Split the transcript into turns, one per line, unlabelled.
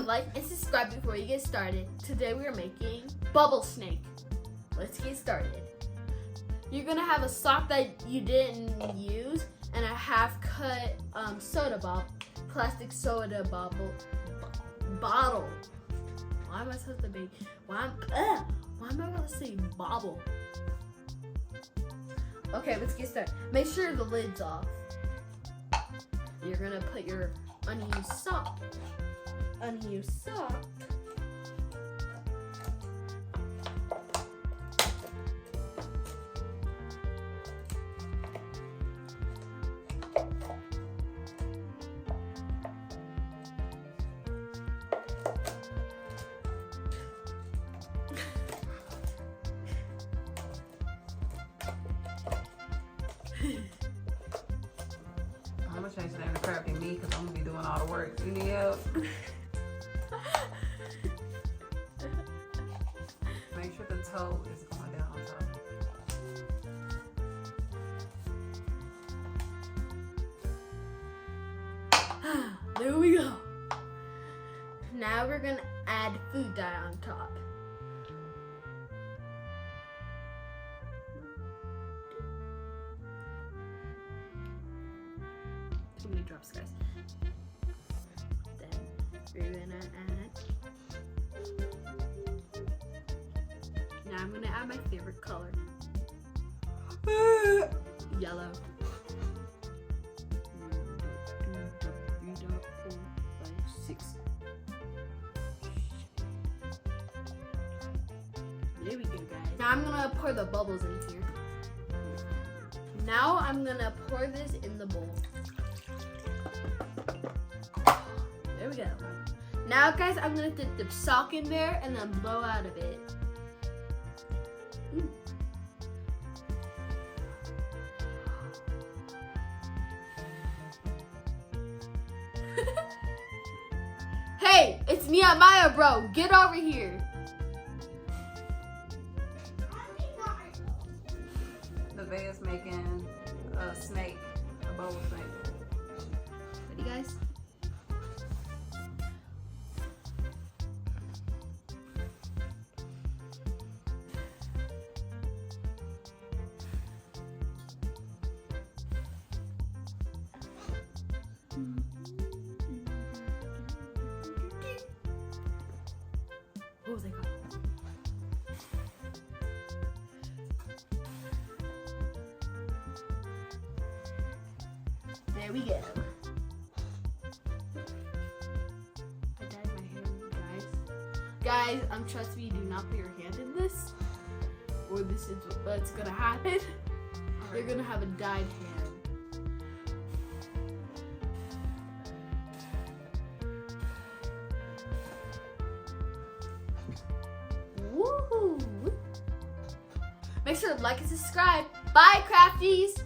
like and subscribe before you get started. Today we are making bubble snake. Let's get started. You're gonna have a sock that you didn't use and a half-cut plastic soda bottle. Why am I supposed to be? Why am I gonna say bobble? Okay, let's get started. Make sure the lid's off. You're gonna put your unused sock.
I'm gonna change the name to Crafty Me because I'm gonna be doing all the work. You need help? Make sure the toe is going down on top.
There we go. Now we're gonna add food dye on top. Too many drops, guys. Then we're gonna add. Now I'm gonna add my favorite color. Yellow. 3, 4, 5, 6. There we go, guys. Now I'm gonna pour the bubbles in here. Now I'm gonna pour this in the bowl. There we go. Now, guys, I'm gonna dip the sock in there and then blow out of it. Hey, it's Nehemiah, bro. Get over here.
Nevaeh's making a snake, a bowl snake.
Ready, guys? What was I called? There we go. I dyed my hair, guys. Guys, trust me, do not put your hand in this, or this is what's gonna happen. You're gonna have a dyed hand. Woohoo! Make sure to like and subscribe. Bye, crafties!